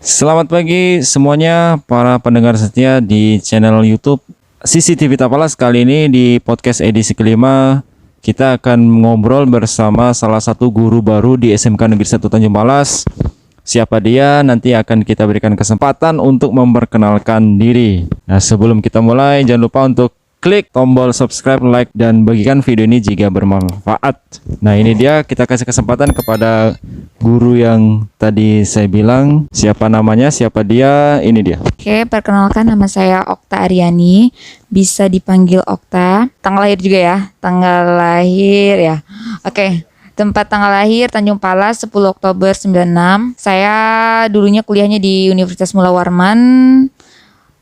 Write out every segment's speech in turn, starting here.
Selamat pagi semuanya para pendengar setia di channel YouTube CCTV Tapalas. Kali ini di podcast edisi kelima kita akan ngobrol bersama salah satu guru baru di SMK Negeri 1 Tanjung Palas. Siapa dia? Nanti akan kita berikan kesempatan untuk memperkenalkan diri. Nah, sebelum kita mulai jangan lupa untuk klik tombol subscribe, like, dan bagikan video ini jika bermanfaat. Nah, ini dia, kita kasih kesempatan kepada guru yang tadi saya bilang. Siapa namanya, siapa dia, ini dia. Oke, perkenalkan nama saya Okta Aryani, bisa dipanggil Okta. Tanggal lahir juga ya, tanggal lahir ya. Oke, tempat tanggal lahir Tanjung Palas 10 Oktober 96. Saya dulunya kuliahnya di Universitas Mula Warman,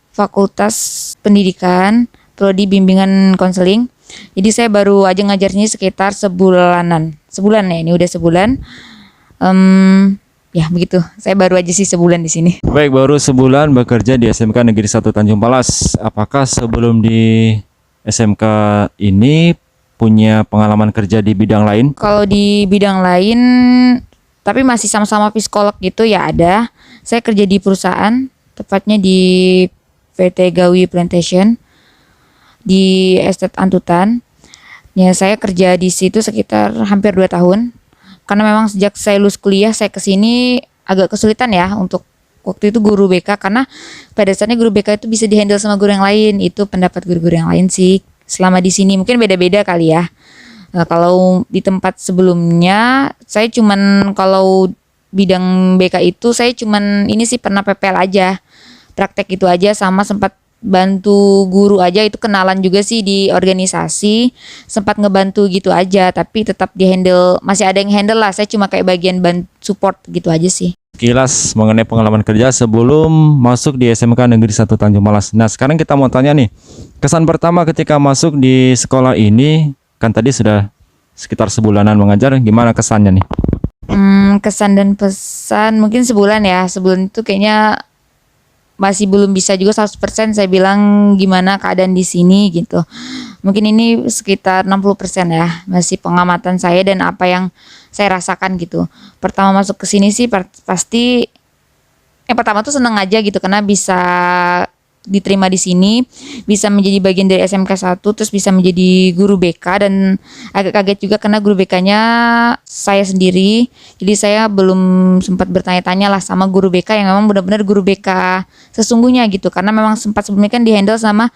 Fakultas Pendidikan, Prodi Bimbingan Konseling. Jadi saya baru aja ngajarnya sekitar sebulan ya, ini udah sebulan. Ya begitu, saya baru aja sih sebulan di sini. Baik, baru sebulan bekerja di SMK Negeri 1 Tanjung Palas. Apakah sebelum di SMK ini punya pengalaman kerja di bidang lain? Kalau di bidang lain, tapi masih sama-sama psikolog gitu ya ada. Saya kerja di perusahaan, tepatnya di PT Gawi Plantation di Estate Antutan. Ya, saya kerja di situ sekitar hampir 2 tahun. Karena memang sejak saya lulus kuliah saya kesini agak kesulitan ya untuk waktu itu guru BK, karena pada dasarnya guru BK itu bisa dihandle sama guru yang lain. Itu pendapat guru-guru yang lain sih. Selama di sini mungkin beda-beda kali ya. Nah, kalau di tempat sebelumnya saya cuman kalau bidang BK itu saya cuman ini sih pernah PPL aja. Praktek itu aja, sama sempat bantu guru aja, itu kenalan juga sih di organisasi, sempat ngebantu gitu aja, tapi tetap di handle, masih ada yang handle lah, saya cuma kayak bagian support gitu aja sih. Kilas mengenai pengalaman kerja sebelum masuk di SMK Negeri 1 Tanjung Palas. Nah, sekarang kita mau tanya nih, kesan pertama ketika masuk di sekolah ini, kan tadi sudah sekitar sebulanan mengajar, gimana kesannya nih? Kesan dan pesan mungkin sebulan ya, sebulan itu kayaknya masih belum bisa juga 100% saya bilang gimana keadaan di sini gitu. Mungkin ini sekitar 60% ya, masih pengamatan saya dan apa yang saya rasakan gitu. Pertama masuk ke sini sih pasti pertama tuh seneng aja gitu, karena bisa diterima di sini, bisa menjadi bagian dari SMK 1, terus bisa menjadi guru BK, dan agak kaget juga karena guru BK-nya saya sendiri. Jadi saya belum sempat bertanya-tanya lah sama guru BK yang memang benar-benar guru BK sesungguhnya gitu, karena memang sempat sebelumnya kan dihandle sama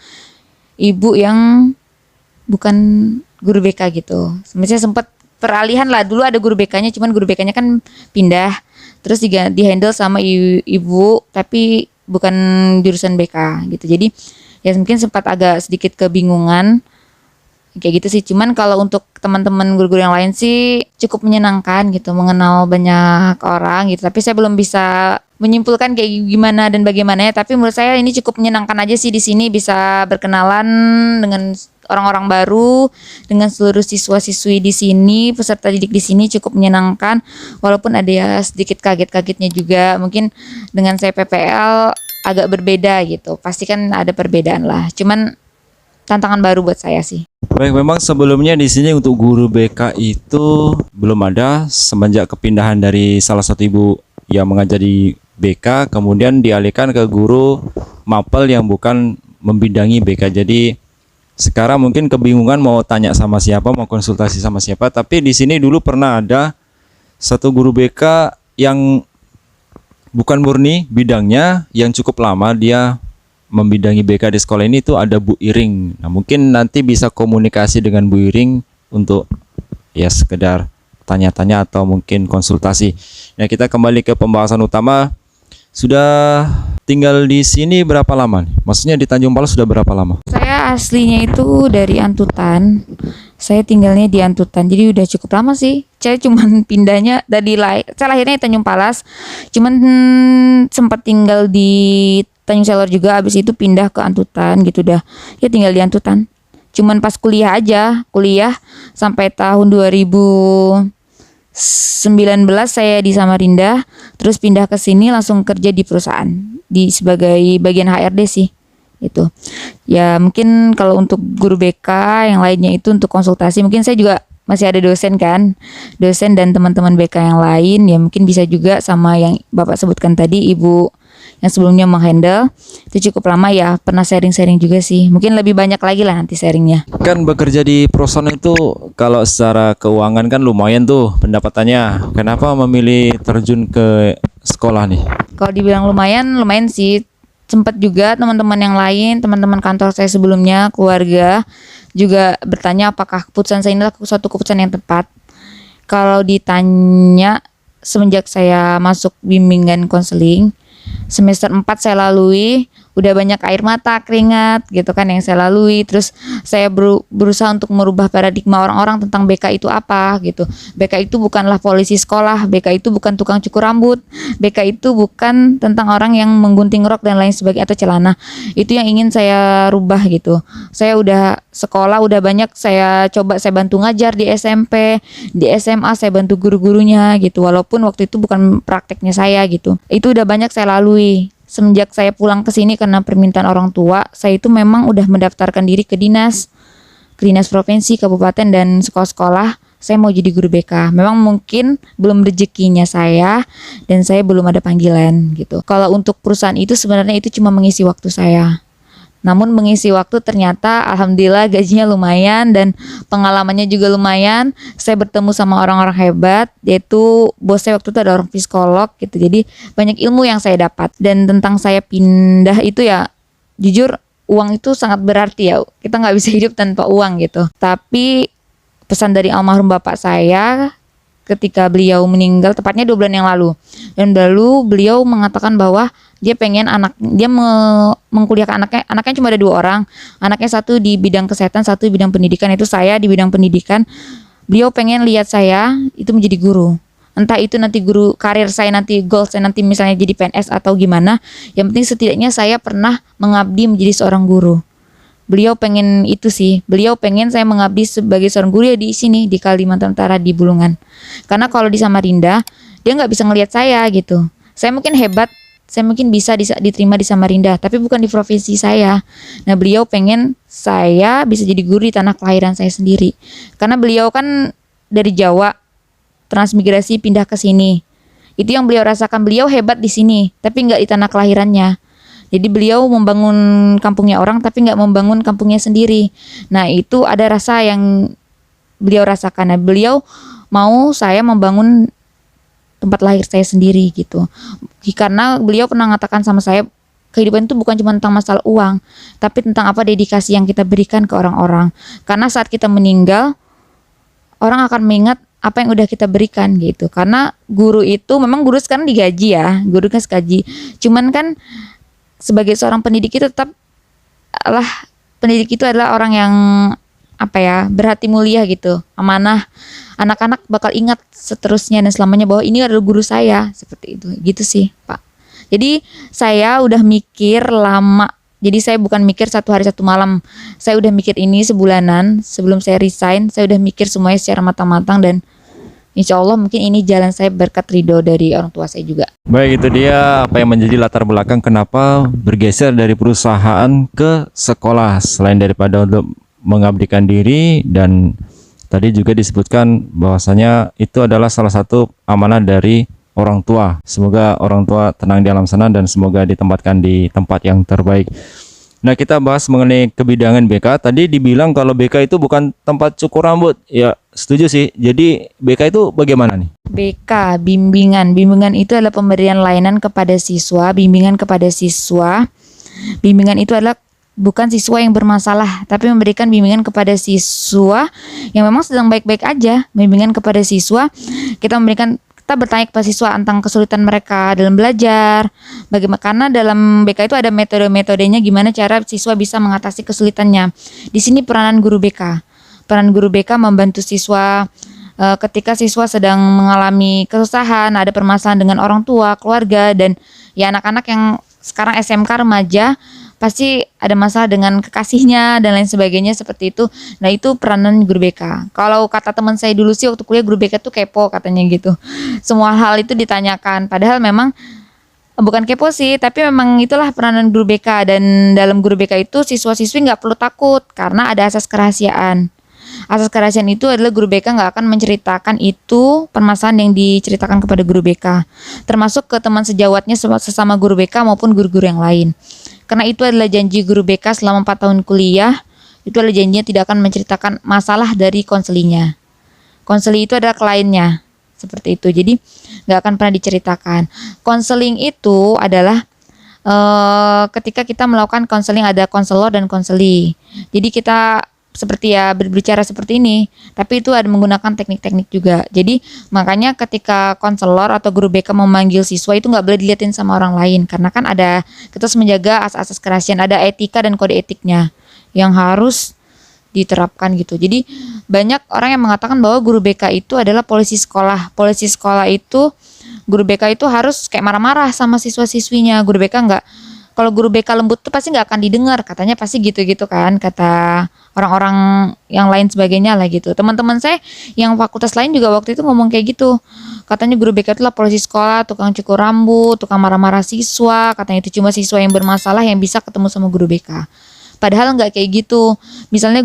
ibu yang bukan guru BK gitu. Sebenarnya sempat peralihan lah, dulu ada guru BK-nya, cuman guru BK-nya kan pindah, terus dihandle sama ibu tapi bukan jurusan BK gitu. Jadi ya mungkin sempat agak sedikit kebingungan kayak gitu sih. Cuman kalau untuk teman-teman guru-guru yang lain sih cukup menyenangkan gitu, mengenal banyak orang gitu. Tapi saya belum bisa menyimpulkan kayak gimana dan bagaimana ya. Tapi menurut saya ini cukup menyenangkan aja sih, di sini bisa berkenalan dengan orang-orang baru, dengan seluruh siswa-siswi di sini, peserta didik di sini cukup menyenangkan. Walaupun ada ya sedikit kaget-kagetnya juga. Mungkin dengan saya PPL agak berbeda gitu. Pasti kan ada perbedaan lah. Cuman tantangan baru buat saya sih. Baik, memang sebelumnya di sini untuk guru BK itu belum ada semenjak kepindahan dari salah satu ibu yang mengajar di BK, kemudian dialihkan ke guru mapel yang bukan membidangi BK. Jadi sekarang mungkin kebingungan mau tanya sama siapa, mau konsultasi sama siapa. Tapi di sini dulu pernah ada satu guru BK yang bukan murni bidangnya, yang cukup lama dia membidangi BK di sekolah ini, itu ada Bu Iring. Nah, mungkin nanti bisa komunikasi dengan Bu Iring untuk ya sekedar tanya-tanya atau mungkin konsultasi. Nah, kita kembali ke pembahasan utama. Sudah tinggal di sini berapa lama nih? Maksudnya di Tanjung Palas sudah berapa lama? Saya aslinya itu dari Antutan. Saya tinggalnya di Antutan. Jadi udah cukup lama sih. Saya cuman pindahnya saya lahirnya di Tanjung Palas. Cuman sempat tinggal di Tanjung Selor juga, habis itu pindah ke Antutan gitu dah. Ya tinggal di Antutan. Cuman pas kuliah aja, kuliah sampai tahun 2019 saya di Samarinda, terus pindah ke sini langsung kerja di perusahaan sebagai bagian HRD sih. Itu. Ya mungkin kalau untuk guru BK yang lainnya itu untuk konsultasi, mungkin saya juga masih ada dosen kan, dosen dan teman-teman BK yang lain, ya mungkin bisa juga sama yang Bapak sebutkan tadi, Ibu yang sebelumnya menghandle, itu cukup lama ya, pernah sharing-sharing juga sih, mungkin lebih banyak lagi lah nanti sharingnya. Kan bekerja di perusahaan itu kalau secara keuangan kan lumayan tuh pendapatannya. Kenapa memilih terjun ke sekolah nih? Kalau dibilang lumayan, lumayan sih, sempat juga teman-teman yang lain, teman-teman kantor saya sebelumnya, keluarga, juga bertanya apakah keputusan saya ini adalah suatu keputusan yang tepat. Kalau ditanya semenjak saya masuk bimbingan konseling, semester 4 saya lalui, udah banyak air mata, keringat gitu kan yang saya lalui. Terus saya berusaha untuk merubah paradigma orang-orang tentang BK itu apa gitu. BK itu bukanlah polisi sekolah, BK itu bukan tukang cukur rambut, BK itu bukan tentang orang yang menggunting rok dan lain sebagainya atau celana. Itu yang ingin saya rubah gitu. Saya udah sekolah, udah banyak saya coba, saya bantu ngajar di SMP, di SMA saya bantu guru-gurunya gitu. Walaupun waktu itu bukan prakteknya saya gitu. Itu udah banyak saya lalui. Semenjak saya pulang ke sini karena permintaan orang tua, saya itu memang udah mendaftarkan diri ke dinas provinsi, kabupaten dan sekolah-sekolah. Saya mau jadi guru BK. Memang mungkin belum rezekinya saya dan saya belum ada panggilan gitu. Kalau untuk perusahaan itu sebenarnya itu cuma mengisi waktu saya. Namun mengisi waktu ternyata alhamdulillah gajinya lumayan dan pengalamannya juga lumayan. Saya bertemu sama orang-orang hebat, yaitu bos saya waktu itu ada orang psikolog gitu. Jadi banyak ilmu yang saya dapat. Dan tentang saya pindah itu ya jujur uang itu sangat berarti ya. Kita nggak bisa hidup tanpa uang gitu. Tapi pesan dari almarhum bapak saya ketika beliau meninggal tepatnya 2 bulan yang lalu. Dan lalu beliau mengatakan bahwa dia pengen mengkuliahkan anaknya cuma ada 2 orang. Anaknya satu di bidang kesehatan, satu di bidang pendidikan, itu saya di bidang pendidikan. Beliau pengen lihat saya itu menjadi guru. Entah itu nanti guru karir saya, nanti goal saya nanti misalnya jadi PNS atau gimana. Yang penting setidaknya saya pernah mengabdi menjadi seorang guru. Beliau pengen itu sih. Beliau pengen saya mengabdi sebagai seorang guru ya di sini di Kalimantan Utara di Bulungan. Karena kalau di Samarinda dia nggak bisa ngelihat saya gitu. Saya mungkin hebat, saya mungkin bisa diterima di Samarinda, tapi bukan di provinsi saya. Nah, beliau pengen saya bisa jadi guru di tanah kelahiran saya sendiri. Karena beliau kan dari Jawa, transmigrasi pindah ke sini. Itu yang beliau rasakan, beliau hebat di sini, tapi nggak di tanah kelahirannya. Jadi beliau membangun kampungnya orang, tapi nggak membangun kampungnya sendiri. Nah, itu ada rasa yang beliau rasakan. Nah, beliau mau saya membangun tempat lahir saya sendiri gitu. Karena beliau pernah mengatakan sama saya, kehidupan itu bukan cuma tentang masalah uang, tapi tentang apa dedikasi yang kita berikan ke orang-orang. Karena saat kita meninggal, orang akan mengingat apa yang udah kita berikan gitu. Karena guru itu memang guru sekarang digaji ya, guru kan gaji. Cuman kan sebagai seorang pendidik itu tetap pendidik itu adalah orang yang berhati mulia gitu, amanah. Anak-anak bakal ingat seterusnya dan selamanya bahwa ini adalah guru saya, seperti itu gitu sih Pak. Jadi saya udah mikir lama, jadi saya bukan mikir 1 hari 1 malam, saya udah mikir ini sebulanan sebelum saya resign. Saya udah mikir semuanya secara matang-matang dan insya Allah mungkin ini jalan saya berkat ridho dari orang tua saya juga. Baik, itu dia apa yang menjadi latar belakang kenapa bergeser dari perusahaan ke sekolah. Selain daripada untuk mengabdikan diri, dan tadi juga disebutkan bahwasanya itu adalah salah satu amanah dari orang tua. Semoga orang tua tenang di alam sana dan semoga ditempatkan di tempat yang terbaik. Nah, kita bahas mengenai kebidangan BK. Tadi dibilang kalau BK itu bukan tempat cukur rambut. Ya, setuju sih. Jadi BK itu bagaimana nih? BK, bimbingan. Bimbingan itu adalah pemberian layanan kepada siswa, bimbingan kepada siswa. Bimbingan itu adalah bukan siswa yang bermasalah, tapi memberikan bimbingan kepada siswa yang memang sedang baik-baik aja. Bimbingan kepada siswa, kita bertanya kepada siswa tentang kesulitan mereka dalam belajar. Bagaimana, karena dalam BK itu ada metode-metodenya gimana cara siswa bisa mengatasi kesulitannya. Di sini peranan guru BK. Peran guru BK membantu siswa ketika siswa sedang mengalami kesusahan, ada permasalahan dengan orang tua, keluarga, dan ya anak-anak yang sekarang SMK remaja pasti ada masalah dengan kekasihnya dan lain sebagainya seperti itu. Nah, itu peranan guru BK. Kalau kata teman saya dulu sih waktu kuliah, guru BK tuh kepo katanya gitu. Semua hal itu ditanyakan. Padahal memang bukan kepo sih, tapi memang itulah peranan guru BK. Dan dalam guru BK itu siswa-siswi nggak perlu takut karena ada asas kerahasiaan. Asas kerahasiaan itu adalah guru BK nggak akan menceritakan itu permasalahan yang diceritakan kepada guru BK, termasuk ke teman sejawatnya sesama guru BK maupun guru-guru yang lain. Karena itu adalah janji guru BK selama 4 tahun kuliah, itu adalah janjinya tidak akan menceritakan masalah dari konselinya. Konseli itu adalah kliennya, seperti itu. Jadi nggak akan pernah diceritakan. Konseling itu adalah ketika kita melakukan konseling, ada konselor dan konseli. Jadi kita seperti ya berbicara seperti ini, tapi itu ada menggunakan teknik-teknik juga. Jadi makanya ketika konselor atau guru BK memanggil siswa itu nggak boleh dilihatin sama orang lain, karena kan ada, kita harus menjaga asas-asas kerahasiaan, ada etika dan kode etiknya yang harus diterapkan gitu. Jadi banyak orang yang mengatakan bahwa guru BK itu adalah polisi sekolah. Polisi sekolah itu, guru BK itu harus kayak marah-marah sama siswa-siswinya. Guru BK enggak. Kalau guru BK lembut tuh pasti nggak akan didengar, katanya pasti gitu-gitu kan, kata orang-orang yang lain sebagainya lah gitu. Teman-teman saya yang fakultas lain juga waktu itu ngomong kayak gitu. Katanya guru BK itu lah polisi sekolah, tukang cukur rambut, tukang marah-marah siswa. Katanya itu cuma siswa yang bermasalah yang bisa ketemu sama guru BK. Padahal nggak kayak gitu. Misalnya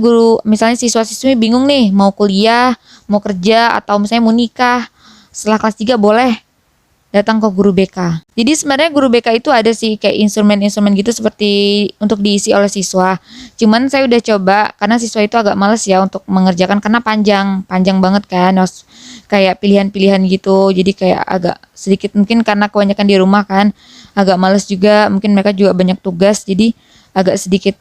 siswa-siswi bingung nih mau kuliah, mau kerja, atau misalnya mau nikah. Setelah kelas 3 boleh datang ke guru BK. Jadi sebenarnya guru BK itu ada sih kayak instrumen-instrumen gitu seperti untuk diisi oleh siswa. Cuman saya udah coba karena siswa itu agak males ya untuk mengerjakan karena panjang banget kan. Kayak pilihan-pilihan gitu. Jadi kayak agak sedikit mungkin karena kebanyakan di rumah kan agak males juga. Mungkin mereka juga banyak tugas jadi agak sedikit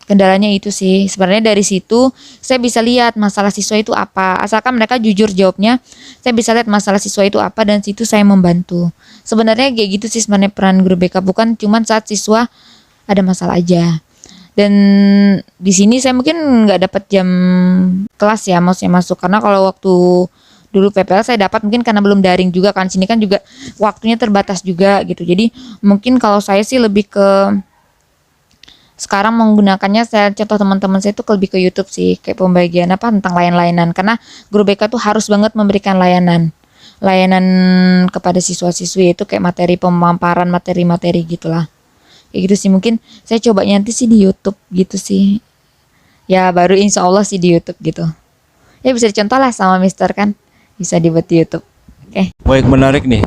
kendalanya itu sih. Sebenarnya dari situ saya bisa lihat masalah siswa itu apa. Asalkan mereka jujur jawabnya, saya bisa lihat masalah siswa itu apa dan situ saya membantu. Sebenarnya kayak gitu sih sebenarnya peran guru BK, bukan cuma saat siswa ada masalah aja. Dan di sini saya mungkin nggak dapat jam kelas ya, maksudnya masuk, karena kalau waktu dulu PPL saya dapat mungkin karena belum daring juga kan. Sini kan juga waktunya terbatas juga gitu. Jadi mungkin kalau saya sih lebih ke sekarang menggunakannya, saya contoh teman-teman saya itu lebih ke YouTube sih, kayak pembagian apa tentang layanan karena guru BK tuh harus banget memberikan layanan kepada siswa-siswi, itu kayak materi pemaparan materi-materi gitulah. Kayak gitu sih, mungkin saya coba nanti sih di YouTube gitu sih. Ya baru insya Allah sih di YouTube gitu. Ya bisa dicontoh lah sama Mister kan, bisa dibuat di YouTube. Oke. Baik, menarik nih.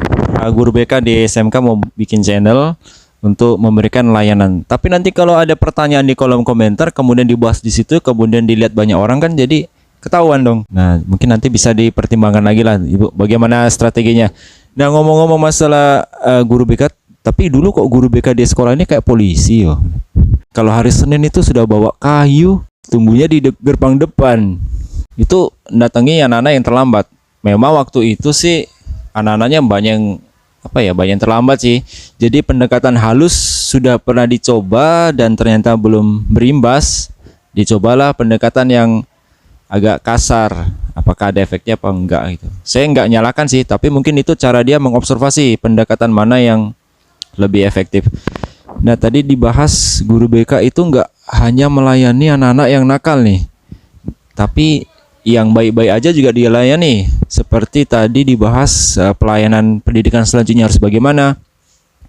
Guru BK di SMK mau bikin channel untuk memberikan layanan. Tapi nanti kalau ada pertanyaan di kolom komentar, kemudian dibahas di situ, kemudian dilihat banyak orang kan jadi ketahuan dong. Nah, mungkin nanti bisa dipertimbangkan lagi lah, Ibu, bagaimana strateginya. Nah, ngomong-ngomong masalah guru BK, tapi dulu kok guru BK di sekolah ini kayak polisi yo. Kalau hari Senin itu sudah bawa kayu, tunggunya di gerbang depan. Itu datangi anak-anak yang terlambat. Memang waktu itu sih anak-anaknya banyak banyak terlambat sih. Jadi pendekatan halus sudah pernah dicoba dan ternyata belum berimbas. Dicobalah pendekatan yang agak kasar. Apakah ada efeknya apa enggak gitu. Saya enggak nyalakan sih, tapi mungkin itu cara dia mengobservasi pendekatan mana yang lebih efektif. Nah, tadi dibahas guru BK itu enggak hanya melayani anak-anak yang nakal nih, tapi yang baik-baik aja juga dilayani. Seperti tadi dibahas pelayanan pendidikan selanjutnya harus bagaimana,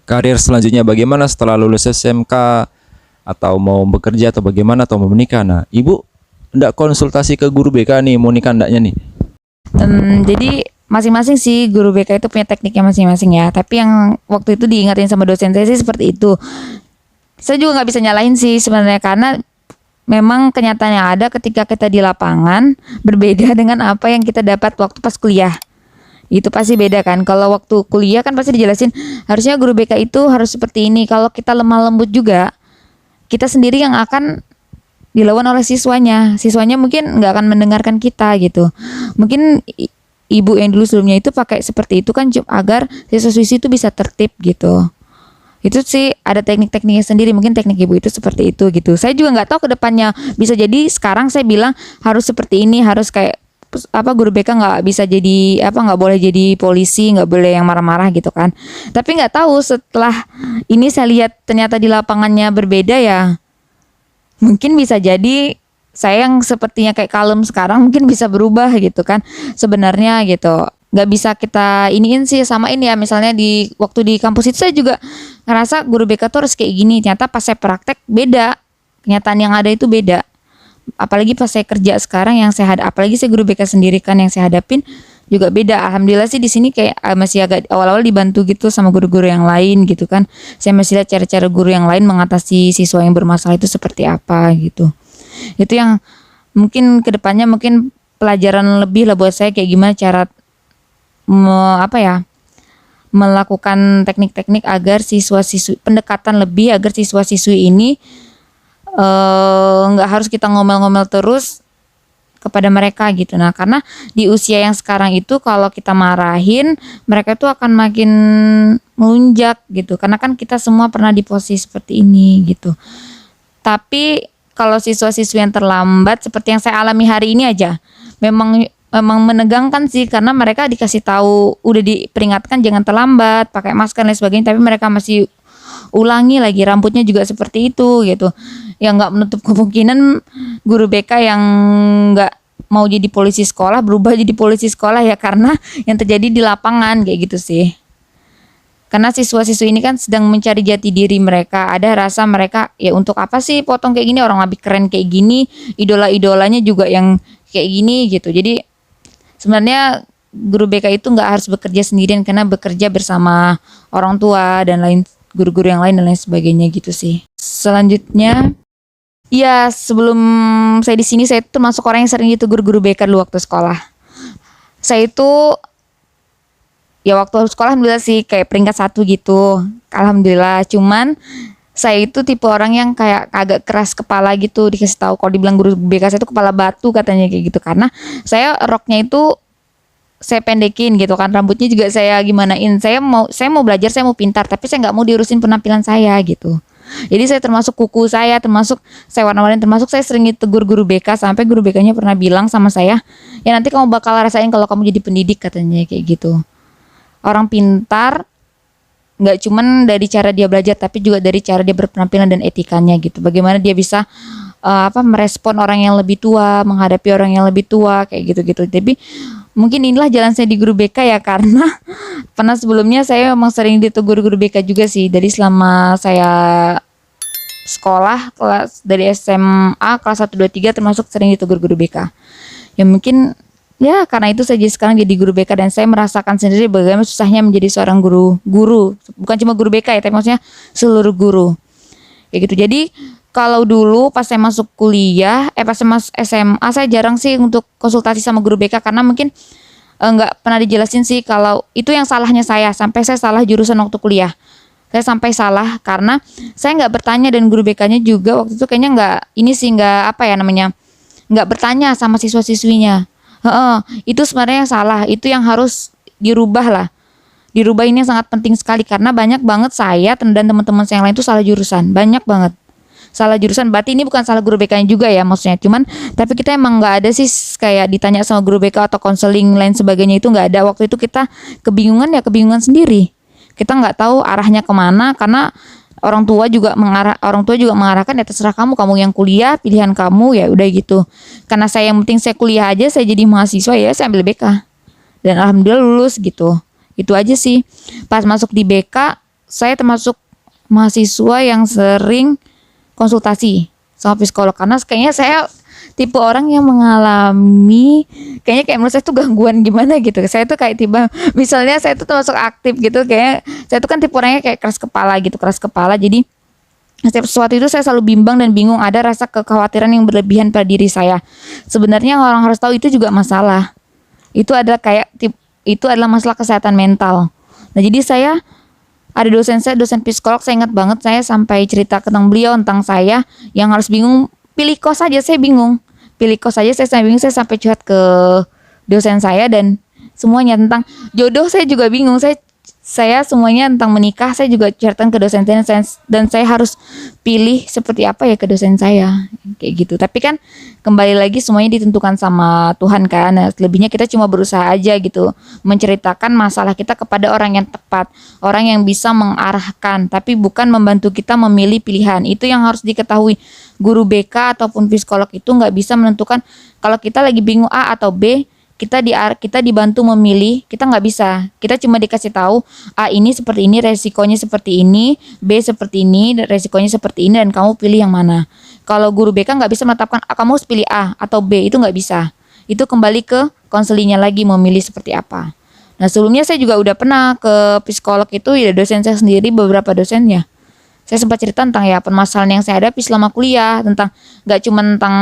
karir selanjutnya bagaimana setelah lulus SMK, atau mau bekerja atau bagaimana, atau mau menikah. Nah, Ibu ndak konsultasi ke guru BK nih, mau nikah ndaknya nih? Jadi masing-masing sih guru BK itu punya tekniknya masing-masing ya. Tapi yang waktu itu diingatin sama dosen saya sih seperti itu. Saya juga nggak bisa nyalain sih sebenarnya, karena memang kenyataan yang ada ketika kita di lapangan berbeda dengan apa yang kita dapat waktu pas kuliah. Itu pasti beda kan. Kalau waktu kuliah kan pasti dijelasin harusnya guru BK itu harus seperti ini. Kalau kita lemah lembut juga, kita sendiri yang akan dilawan oleh siswanya. Siswanya mungkin nggak akan mendengarkan kita gitu. Mungkin ibu yang dulu sebelumnya itu pakai seperti itu kan agar siswa-siswi itu bisa tertib gitu. Itu sih ada teknik-tekniknya sendiri, mungkin teknik ibu itu seperti itu gitu. Saya juga nggak tahu ke depannya, bisa jadi sekarang saya bilang harus seperti ini, harus kayak guru BK nggak bisa jadi nggak boleh jadi polisi, nggak boleh yang marah-marah gitu kan. Tapi nggak tahu setelah ini saya lihat ternyata di lapangannya berbeda ya, mungkin bisa jadi saya yang sepertinya kayak kalem sekarang mungkin bisa berubah gitu kan sebenarnya gitu. Nggak bisa kita iniin sih sama ini ya, misalnya di waktu di kampus itu saya juga ngerasa guru BK tuh harus kayak gini, ternyata pas saya praktek beda, kenyataan yang ada itu beda. apalagi pas saya kerja sekarang yang apalagi saya guru BK sendiri kan yang saya hadapin juga beda. Alhamdulillah sih di sini kayak masih agak awal-awal dibantu gitu sama guru-guru yang lain gitu kan. Saya masih lihat cara-cara guru yang lain mengatasi siswa yang bermasalah itu seperti apa gitu. Itu yang mungkin kedepannya mungkin pelajaran lebih lah buat saya kayak gimana cara melakukan teknik-teknik agar siswa-siswi pendekatan lebih agar siswa-siswi ini nggak harus kita ngomel-ngomel terus kepada mereka gitu. Nah, karena di usia yang sekarang itu kalau kita marahin, mereka tuh akan makin melunjak gitu. Karena kan kita semua pernah di posisi seperti ini gitu. Tapi kalau siswa-siswi yang terlambat seperti yang saya alami hari ini aja, memang menegangkan sih karena mereka dikasih tahu udah diperingatkan jangan terlambat, pakai masker dan lain sebagainya, tapi mereka masih ulangi lagi, rambutnya juga seperti itu gitu. Ya nggak menutup kemungkinan guru BK yang nggak mau jadi polisi sekolah berubah jadi polisi sekolah ya karena yang terjadi di lapangan kayak gitu sih. Karena siswa-siswi ini kan sedang mencari jati diri mereka, ada rasa mereka ya untuk apa sih potong kayak gini, orang lebih keren kayak gini, idola-idolanya juga yang kayak gini gitu. Jadi sebenarnya guru BK itu nggak harus bekerja sendirian karena bekerja bersama orang tua dan lain guru-guru yang lain dan lain sebagainya gitu sih. Selanjutnya, ya sebelum saya di sini saya termasuk orang yang sering ditegur guru BK dulu waktu sekolah. Saya itu ya waktu sekolah alhamdulillah sih kayak peringkat 1 gitu. Alhamdulillah. Cuman saya itu tipe orang yang kayak agak keras kepala gitu, dikasih tahu kalau dibilang guru BK saya itu kepala batu katanya kayak gitu karena saya roknya itu saya pendekin gitu kan, rambutnya juga saya gimanain, saya mau belajar, saya mau pintar, tapi saya nggak mau diurusin penampilan saya gitu. Jadi saya termasuk kuku saya, termasuk saya warna-warni, termasuk saya sering ditegur guru BK sampai guru BK-nya pernah bilang sama saya, ya nanti kamu bakal rasain kalau kamu jadi pendidik katanya kayak gitu. Orang pintar nggak cuman dari cara dia belajar, tapi juga dari cara dia berpenampilan dan etikanya gitu. Bagaimana dia bisa merespon orang yang lebih tua, menghadapi orang yang lebih tua kayak gitu-gitu. Tapi mungkin inilah jalan saya di guru BK ya karena pernah sebelumnya saya memang sering ditegur guru BK juga sih. Dari selama saya sekolah kelas dari SMA kelas 1 2 3 termasuk sering ditegur guru BK. Ya mungkin ya karena itu saya sekarang jadi guru BK dan saya merasakan sendiri bagaimana susahnya menjadi seorang guru. Bukan cuma guru BK ya, tapi maksudnya seluruh guru. Kayak gitu. Jadi kalau dulu pas saya masuk kuliah, pas saya masuk SMA saya jarang sih untuk konsultasi sama guru BK karena mungkin nggak pernah dijelasin sih kalau itu yang salahnya saya sampai saya salah jurusan waktu kuliah. Saya sampai salah karena saya nggak bertanya dan guru BK-nya juga waktu itu kayaknya nggak bertanya sama siswa-siswinya. Itu sebenarnya yang salah, itu yang harus dirubah lah. Dirubah ini yang sangat penting sekali karena banyak banget saya dan teman-teman saya yang lain itu salah jurusan, banyak banget. Salah jurusan, berarti ini bukan salah guru BK-nya juga ya maksudnya. Cuman tapi kita emang nggak ada sih kayak ditanya sama guru BK atau konseling lain sebagainya itu nggak ada. Waktu itu kita kebingungan sendiri. Kita nggak tahu arahnya kemana karena orang tua juga mengarahkan ya terserah kamu yang kuliah pilihan kamu ya udah gitu. Karena saya yang penting saya kuliah aja, saya jadi mahasiswa ya saya ambil BK dan alhamdulillah lulus gitu. Itu aja sih. Pas masuk di BK saya termasuk mahasiswa yang sering konsultasi sama psikolog karena kayaknya saya tipe orang yang mengalami kayak menurut saya itu gangguan gimana gitu. Saya tuh kayak misalnya saya tuh termasuk aktif gitu, kayak saya tuh kan tipe orangnya kayak keras kepala. Jadi setiap sesuatu itu saya selalu bimbang dan bingung, ada rasa kekhawatiran yang berlebihan pada diri saya. Sebenarnya orang harus tahu itu juga masalah. Itu adalah masalah kesehatan mental. Nah, jadi saya ada dosen psikolog, saya ingat banget saya sampai cerita tentang beliau tentang saya yang harus bingung pilih kos aja saya bingung. Saya sampai curhat ke dosen saya dan semuanya tentang jodoh saya juga bingung. Saya semuanya tentang menikah saya juga curhatkan ke dosen saya dan saya harus pilih seperti apa ya ke dosen saya kayak gitu. Tapi kan kembali lagi semuanya ditentukan sama Tuhan kan. Nah, selebihnya kita cuma berusaha aja gitu menceritakan masalah kita kepada orang yang tepat, orang yang bisa mengarahkan, tapi bukan membantu kita memilih pilihan. Itu yang harus diketahui. Guru BK ataupun psikolog itu nggak bisa menentukan kalau kita lagi bingung A atau B. Kita dibantu memilih, kita nggak bisa. Kita cuma dikasih tahu A ini seperti ini, resikonya seperti ini, B seperti ini, resikonya seperti ini, dan kamu pilih yang mana. kalau guru BK nggak bisa menetapkan kamu harus pilih A atau B, itu nggak bisa. Itu kembali ke konselingnya lagi mau milih seperti apa. Nah sebelumnya saya juga udah pernah ke psikolog itu, ya dosen saya sendiri, beberapa dosen ya. Saya sempat cerita tentang ya permasalahan yang saya hadapi selama kuliah, tentang nggak cuma tentang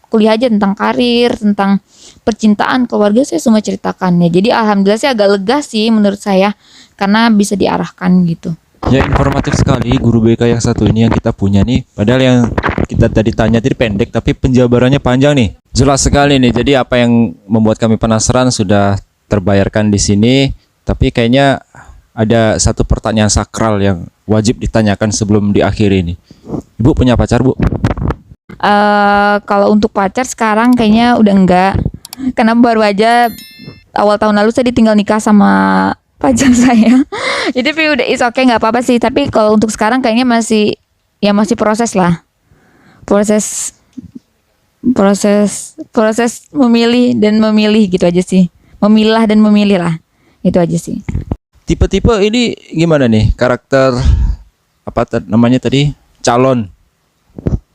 kuliah aja, tentang karir, tentang percintaan, keluarga, saya semua ceritakan ya. Jadi alhamdulillah saya agak lega sih menurut saya, karena bisa diarahkan gitu. Ya, informatif sekali guru BK yang satu ini yang kita punya nih. Padahal yang kita tadi tanya tadi pendek, tapi penjabarannya panjang nih. Jelas sekali nih. Jadi apa yang membuat kami penasaran sudah terbayarkan di sini. Tapi kayaknya ada satu pertanyaan sakral yang wajib ditanyakan sebelum diakhiri nih. Ibu punya pacar, Bu? Kalau untuk pacar sekarang kayaknya udah enggak, karena baru aja awal tahun lalu saya ditinggal nikah sama pacar saya. Jadi udah is okay, nggak apa-apa sih. Tapi kalau untuk sekarang kayaknya masih proses lah, proses memilih dan memilih gitu aja sih, memilah dan memilih lah, itu aja sih. Tipe-tipe ini gimana nih? Karakter apa namanya tadi? Calon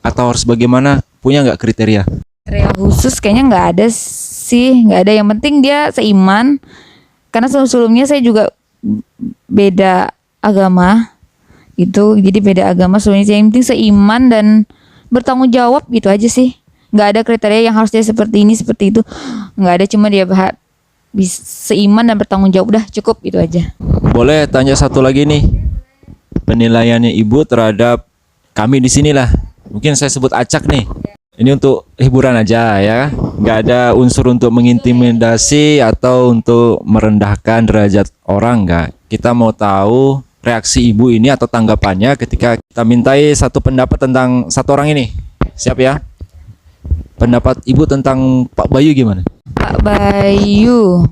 atau harus bagaimana? Punya nggak kriteria? Kriteria khusus kayaknya nggak ada sih, nggak ada. Yang penting dia seiman. Karena sebelumnya saya juga beda agama gitu, jadi beda agama sebelumnya. Yang penting seiman dan bertanggung jawab gitu aja sih. Nggak ada kriteria yang harus dia seperti ini seperti itu, nggak ada. Cuma dia bisa seiman dan bertanggung jawab, udah cukup itu aja. Boleh tanya satu lagi nih, penilaiannya Ibu terhadap kami di sinilah. Mungkin saya sebut acak nih. Ini untuk hiburan aja ya, nggak ada unsur untuk mengintimidasi atau untuk merendahkan derajat orang, nggak. Kita mau tahu reaksi Ibu ini atau tanggapannya ketika kita mintai satu pendapat tentang satu orang ini. Siap ya? Pendapat Ibu tentang Pak Bayu gimana? Pak Bayu,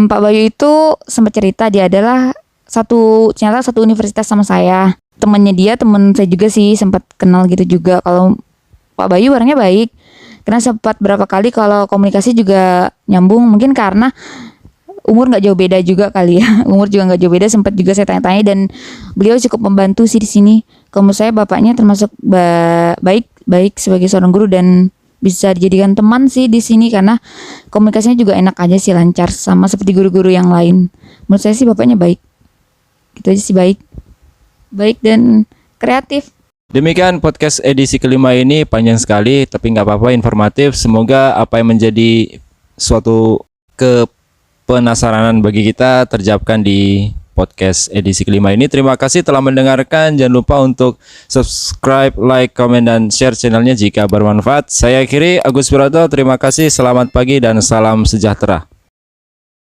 Pak Bayu itu sempat cerita dia adalah ternyata satu universitas sama saya. Temannya dia, teman saya juga sih, sempat kenal gitu juga. Kalau Pak Bayu orangnya baik, karena sempat berapa kali kalau komunikasi juga nyambung. Mungkin karena umur nggak jauh beda juga kali ya. Umur juga nggak jauh beda, sempat juga saya tanya-tanya dan beliau cukup membantu sih di sini. Kalau menurut saya bapaknya termasuk baik sebagai seorang guru dan bisa dijadikan teman sih di sini, karena komunikasinya juga enak aja sih, lancar sama seperti guru-guru yang lain. Menurut saya sih bapaknya baik. Gitu aja sih, baik dan kreatif. Demikian podcast edisi kelima ini, panjang sekali tapi nggak apa-apa, informatif. Semoga apa yang menjadi suatu kepenasaranan bagi kita terjawabkan di podcast edisi kelima ini. Terima kasih telah mendengarkan. Jangan lupa untuk subscribe, like, komen, dan share channelnya jika bermanfaat. Saya akhiri, Agus Wiratto. Terima kasih, selamat pagi dan salam sejahtera.